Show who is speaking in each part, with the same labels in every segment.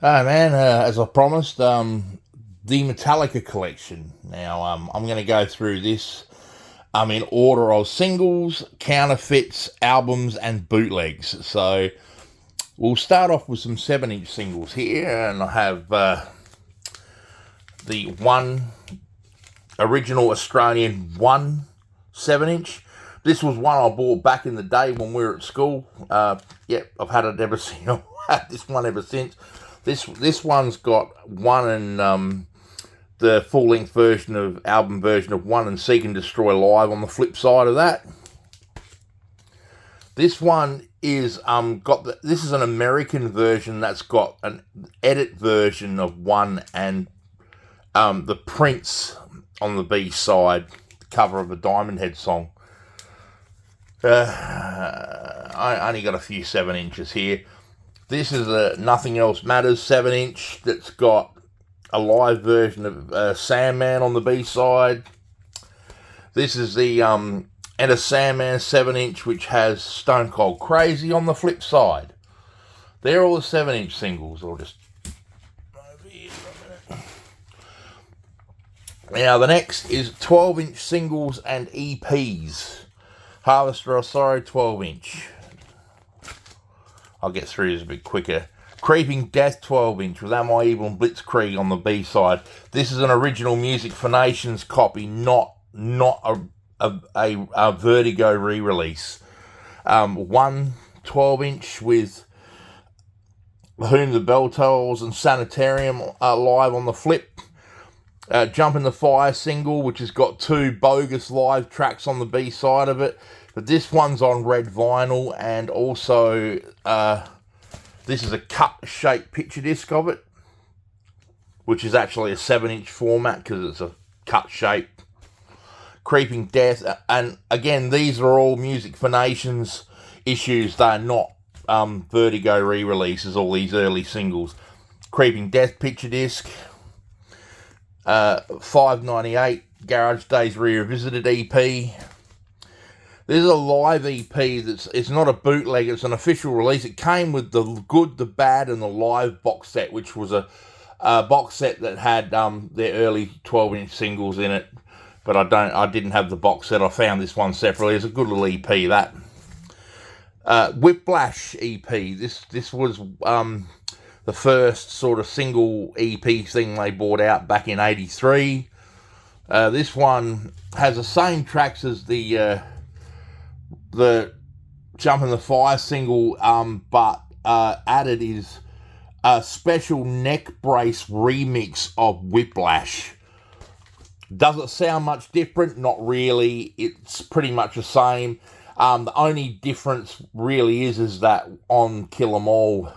Speaker 1: Oh man, as I promised, the Metallica collection. Now, I'm going to go through this in order of singles, counterfeits, albums, and bootlegs. So we'll start off with some 7-inch singles here, and I have the one original Australian 7-inch. This was one I bought back in the day when we were at school. I've had it ever since. I've had this one ever since. This one's got one and the full length album version of One and Seek and Destroy Live on the flip side of that. This one is this is an American version that's got an edit version of One and the Prince on the B side, the cover of a Diamond Head song. I only got a few 7-inches here. This is a Nothing Else Matters 7-inch that's got a live version of Sandman on the B-side. This is the Enter Sandman 7-inch, which has Stone Cold Crazy on the flip side. They're all the 7-inch singles. I'll just over here for a minute. Now, the next is 12-inch singles and EPs. Harvester of Sorrow 12-inch. I'll get through this a bit quicker. Creeping Death 12-inch with Am I Evil and Blitzkrieg on the B-side. This is an original Music for Nations copy, not a Vertigo re-release. One 12-inch with Whom the Bell Tolls and Sanitarium live on the flip. Jump in the Fire single, which has got 2 bogus live tracks on the B-side of it. But this one's on red vinyl, and also this is a cut-shaped picture disc of it, which is actually a 7-inch format because it's a cut shape. Creeping Death, and again, these are all Music for Nations issues. They're not Vertigo re-releases, all these early singles. Creeping Death picture disc. $5.98 Garage Days Revisited EP. This is a live EP it's not a bootleg, it's an official release. It came with the good, the bad, and the live box set, which was a box set that had their early 12-inch singles in it. But I didn't have the box set. I found this one separately. It's a good little EP, that. Whiplash EP. This was the first sort of single EP thing they brought out back in '83. This one has the same tracks as the Jump in the Fire single, but added is a special neck brace remix of Whiplash. Does it sound much different? Not really. It's pretty much the same. The only difference really is that on Kill 'Em All,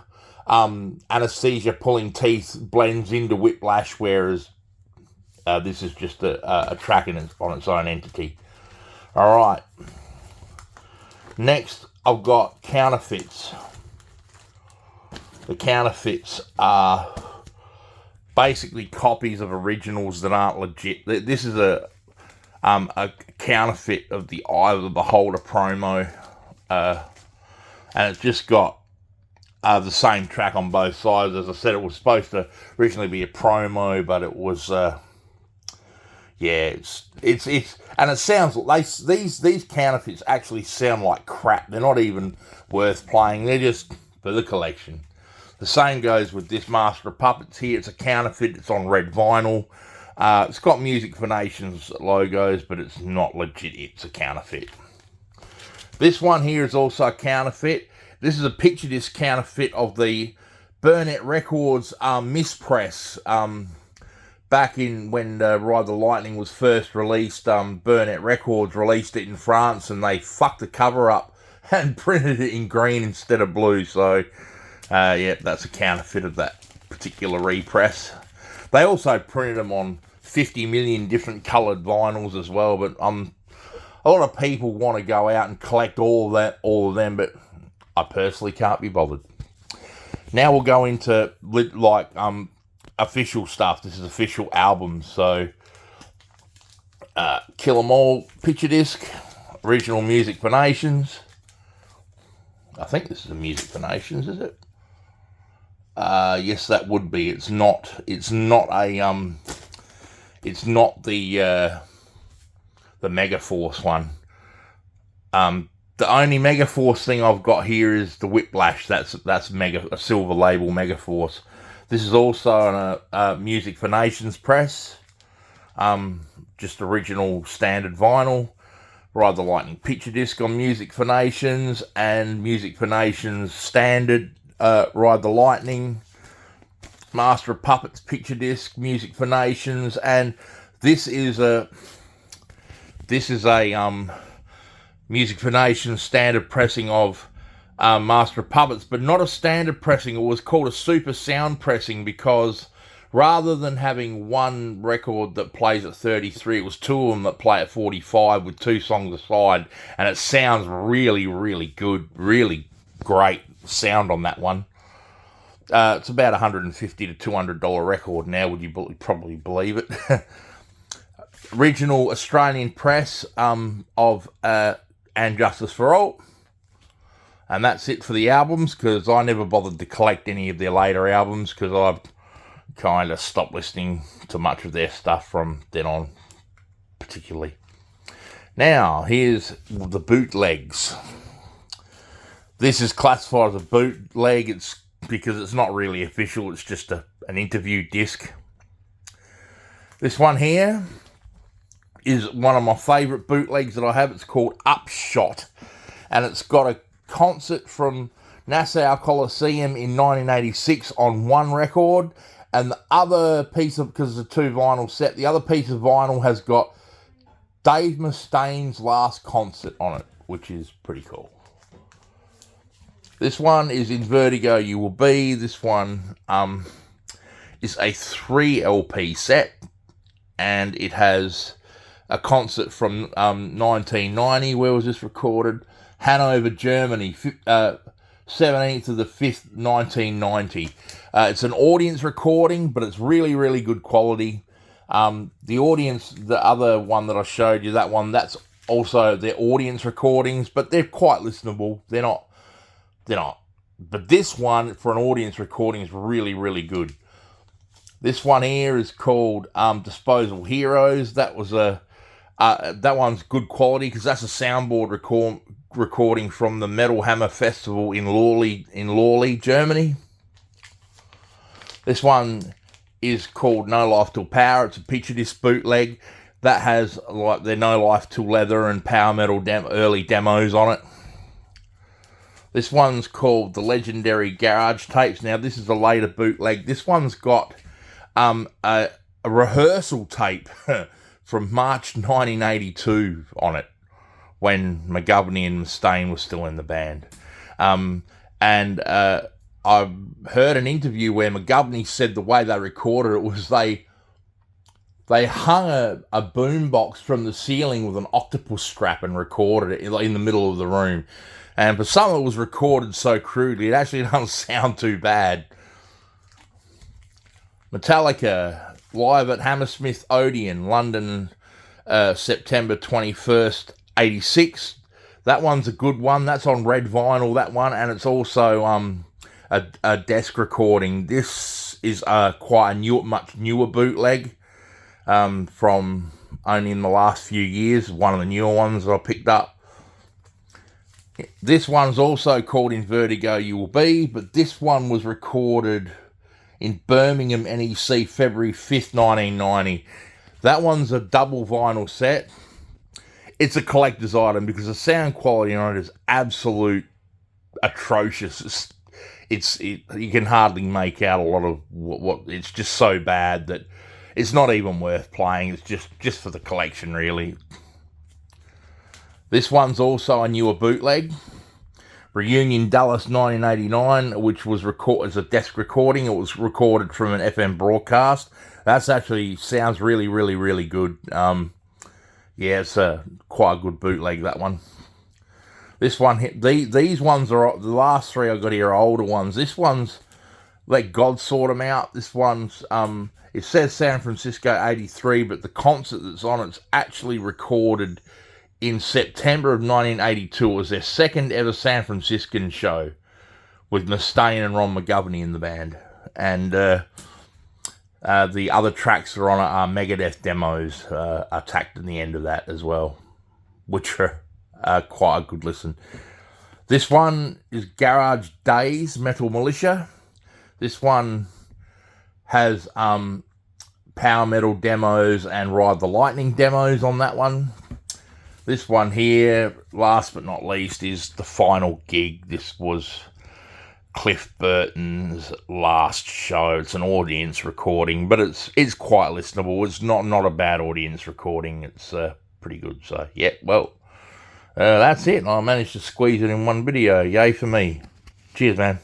Speaker 1: Anesthesia Pulling Teeth blends into Whiplash, whereas this is just a track on its own entity. Alright. Next, I've got counterfeits. The counterfeits are basically copies of originals that aren't legit. This is a counterfeit of the Eye of the Beholder promo, and it's just got the same track on both sides. As I said, it was supposed to originally be a promo, but it was it's and it sounds like these counterfeits actually sound like crap. They're not even worth playing. They're just for the collection. The same goes with this Master of Puppets here. It's a counterfeit. It's on red vinyl. It's got Music for Nations logos, but it's not legit. It's a counterfeit. This one here is also a counterfeit. This is a picture disc counterfeit of the Burnett Records mispress. Back in when Ride the Lightning was first released, Burnett Records released it in France, and they fucked the cover up and printed it in green instead of blue. So, that's a counterfeit of that particular repress. They also printed them on 50 million different coloured vinyls as well, but a lot of people want to go out and collect all of them, but I personally can't be bothered. Now we'll go into official stuff. This is official albums. So Kill 'Em All picture disc, original Music for Nations. I think this is a Music for Nations, is it? Yes, that would be. It's not a it's not the Megaforce one. The only Megaforce thing I've got here is the Whiplash. That's a silver label Megaforce. This is also a Music for Nations press. Just original standard vinyl. Ride the Lightning picture disc on Music for Nations, and Music for Nations standard Ride the Lightning, Master of Puppets picture disc, Music for Nations, and this is a Music for Nations standard pressing of Master of Puppets, but not a standard pressing. It was called a super sound pressing because rather than having one record that plays at 33, it was two of them that play at 45 with two songs aside, and it sounds really, really good, really great sound on that one. It's about $150 to $200 record now, would you probably believe it? Original Australian press of And Justice for All. And that's it for the albums, because I never bothered to collect any of their later albums, because I've kind of stopped listening to much of their stuff from then on, particularly. Now, here's the bootlegs. This is classified as a bootleg. It's because it's not really official. It's just an interview disc. This one here is one of my favourite bootlegs that I have. It's called Upshot, and it's got a concert from Nassau Coliseum in 1986 on one record, and the other piece of, because it's a two vinyl set, the other piece of vinyl has got Dave Mustaine's last concert on it, which is pretty cool. This one is In Vertigo You Will Be. This one is a 3 LP set, and it has a concert from 1990. Where was this recorded? Hanover, Germany, 17th of the 5th, 1990. It's an audience recording, but it's really, really good quality. The audience, the other one that I showed you, that's also their audience recordings, but they're quite listenable. They're not. But this one, for an audience recording, is really, really good. This one here is called Disposable Heroes. That one's good quality because that's a soundboard recording from the Metal Hammer Festival in Lorley, Germany. This one is called No Life Till Power. It's a picture disc bootleg that has like their No Life Till Leather and Power Metal early demos on it. This one's called The Legendary Garage Tapes. Now, this is a later bootleg. This one's got a rehearsal tape from March 1982 on it, when McGovney and Mustaine were still in the band. And I've heard an interview where McGovney said the way they recorded it was they hung a boombox from the ceiling with an octopus strap and recorded it in the middle of the room. And for some, it was recorded so crudely, it actually doesn't sound too bad. Metallica, live at Hammersmith Odeon, London, September 21st, 86. That one's a good one. That's on red vinyl, that one. And it's also a desk recording. This is quite a much newer bootleg from only in the last few years. One of the newer ones that I picked up. This one's also called In Vertigo You Will Be, but this one was recorded in Birmingham, NEC, February 5th, 1990. That one's a double vinyl set. It's a collector's item because the sound quality on it is absolute atrocious. You can hardly make out a lot of what it's just so bad that it's not even worth playing. It's just for the collection, really. This one's also a newer bootleg. Reunion Dallas 1989, which was recorded as a desk recording. It was recorded from an FM broadcast. That's actually sounds really, really, really good. Yeah, it's quite a good bootleg, that one. This one, these ones are, the last three I got here are older ones. This one's, let God sort them out. This one's, it says San Francisco 83, but the concert that's on it's actually recorded in September of 1982. It was their second ever San Franciscan show with Mustaine and Ron McGovney in the band. and the other tracks that are on it are Megadeth demos are tacked in the end of that as well, which are quite a good listen. This one is Garage Days Metal Militia. This one has power metal demos and Ride the Lightning demos on that one. This one here, last but not least, is the final gig. This was Cliff Burton's last show. It's an audience recording, but it's quite listenable. It's not a bad audience recording. It's pretty good. So yeah, well, that's it. I managed to squeeze it in one video. Yay for me. Cheers, man.